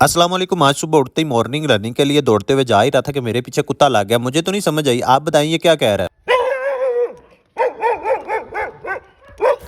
अस्सलाम वालेकुम। आज सुबह उठते ही मॉर्निंग रनिंग के लिए दौड़ते हुए जा ही रहा था कि मेरे पीछे कुत्ता लग गया। मुझे तो नहीं समझ आई, आप बताइए क्या कह रहा है।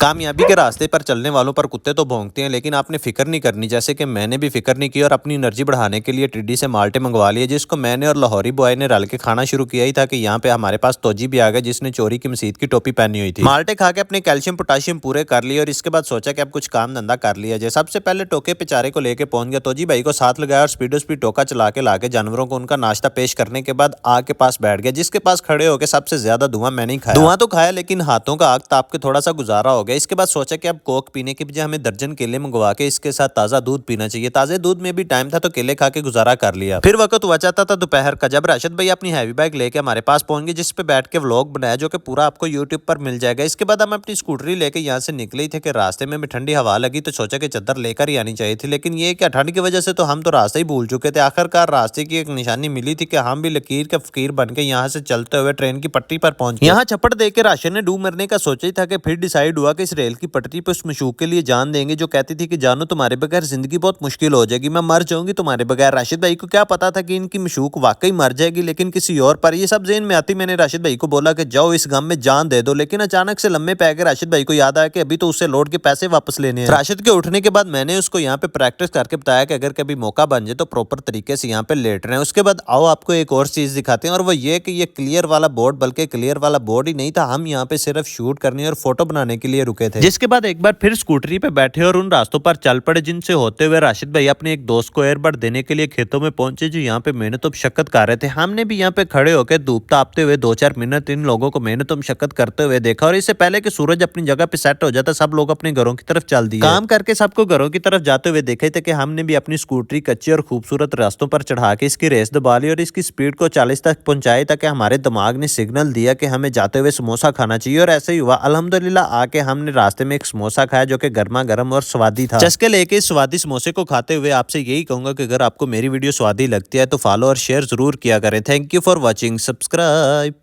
कामयाबी के रास्ते पर चलने वालों पर कुत्ते तो भौंकते हैं, लेकिन आपने फिक्र नहीं करनी। जैसे कि मैंने भी फिक्र नहीं की और अपनी एनर्जी बढ़ाने के लिए टिड्डी से माल्टे मंगवा लिए, जिसको मैंने और लाहौरी बॉय ने रल के खाना शुरू किया ही था कि यहाँ पे हमारे पास तोजी भी आ गया, जिसने चोरी की मसीद की टोपी पहनी हुई थी। माल्टे खा के अपने कैल्शियम पोटाशियम पूरे कर लिए और इसके बाद सोचा कि अब कुछ काम धंधा कर लिया जाए। सबसे पहले टोके पे चारे को लेके पहुंच गया, तोजी भाई को साथ लगाया और स्पीडो स्पीड टोका चला के लाके जानवरों को उनका नाश्ता पेश करने के बाद आग के पास बैठ गया, जिसके पास खड़े होकर सबसे ज्यादा धुआं मैंने ही खाया। धुआं तो खाया, लेकिन हाथों का आग ताप के थोड़ा सा गुजारा हो गया। इसके बाद सोचा कि अब कोक पीने के बजाय हमें दर्जन केले मंगवा के इसके साथ ताजा दूध पीना चाहिए। ताजे दूध में भी टाइम था तो केले खा के गुजारा कर लिया। फिर वक्त हुआ चाहता था दोपहर का, जब राशिद भाई अपनी हैवी बाइक लेके हमारे पास पहुंच गए, जिस पे बैठ के व्लॉग बनाया जो कि पूरा आपको यूट्यूब पर मिल जाएगा। इसके बाद हम अपनी स्कूटरी लेके यहाँ से निकले थे कि रास्ते में ठंडी हवा लगी तो सोचा कि चादर लेकर ही आनी चाहिए थी, लेकिन ये क्या ठंड की वजह से तो हम तो रास्ता ही भूल चुके थे। आखिरकार रास्ते की एक निशानी मिली थी कि हम भी लकीर के फकीर बन के यहाँ से चलते हुए ट्रेन की पटरी पर पहुंच गए। यहाँ चप्पड़ देख के राशिद ने डूब मरने का सोचा ही था कि फिर डिसाइड हुआ कि इस रेल की पटरी पर उस मशूक के लिए जान देंगे जो कहती थी कि जानो तुम्हारे बगैर जिंदगी बहुत मुश्किल हो जाएगी, मैं मर जाऊंगी तुम्हारे बगैर। राशिद भाई को क्या पता था कि इनकी मशूक वाकई मर जाएगी, लेकिन किसी और पर। ये सब जेहन में आती मैंने राशिद भाई को बोला कि जाओ इस गम में जान दे दो, लेकिन अचानक से लम्बे पै के राशिद भाई को याद आया कि अभी तो उससे लौट के पैसे वापस लेने हैं। राशिद के उठने के बाद मैंने उसको यहाँ पे प्रैक्टिस करके बताया कि अगर कभी मौका बन जाए तो प्रॉपर तरीके से यहाँ पे लेट रहे हैं। उसके बाद आओ आपको एक और चीज दिखाते हैं, और वो ये कि ये क्लियर वाला बोर्ड, बल्कि क्लियर वाला बोर्ड ही नहीं था, हम यहाँ पे सिर्फ शूट करने और फोटो बनाने के लिए रुके थे। जिसके बाद एक बार फिर स्कूटरी पे बैठे और उन रास्तों पर चल पड़े जिनसे होते हुए राशिद भाई अपने एक दोस्त को एयरबड देने के लिए खेतों में पहुंचे, जो यहाँ पे मेहनत और मशक्कत कर रहे थे। हमने भी यहाँ पे खड़े होकर धूप तापते हुए 2-4 मिनट इन लोगों को मेहनत और मशक्कत करते हुए देखा, और इससे पहले कि सूरज अपनी जगह पे सेट हो जाता सब लोग अपने घरों की तरफ चल दिए। काम करके सबको घरों की तरफ जाते हुए देखे थे कि हमने भी अपनी स्कूटरी कच्ची और खूबसूरत रास्तों पर चढ़ा के इसकी रेस दबा ली और इसकी स्पीड को 40 तक पहुंचाई, ताकि हमारे दिमाग ने सिग्नल दिया कि हमें जाते हुए समोसा खाना चाहिए। और ऐसे ही हुआ। अल्हम्दुलिल्लाह आके हमने रास्ते में एक समोसा खाया जो कि गर्मा गर्म और स्वादी था। चस्के लेके इस स्वादी समोसे को खाते हुए आपसे यही कहूंगा कि अगर आपको मेरी वीडियो स्वादी लगती है तो फॉलो और शेयर जरूर किया करें। Thank you for watching, subscribe.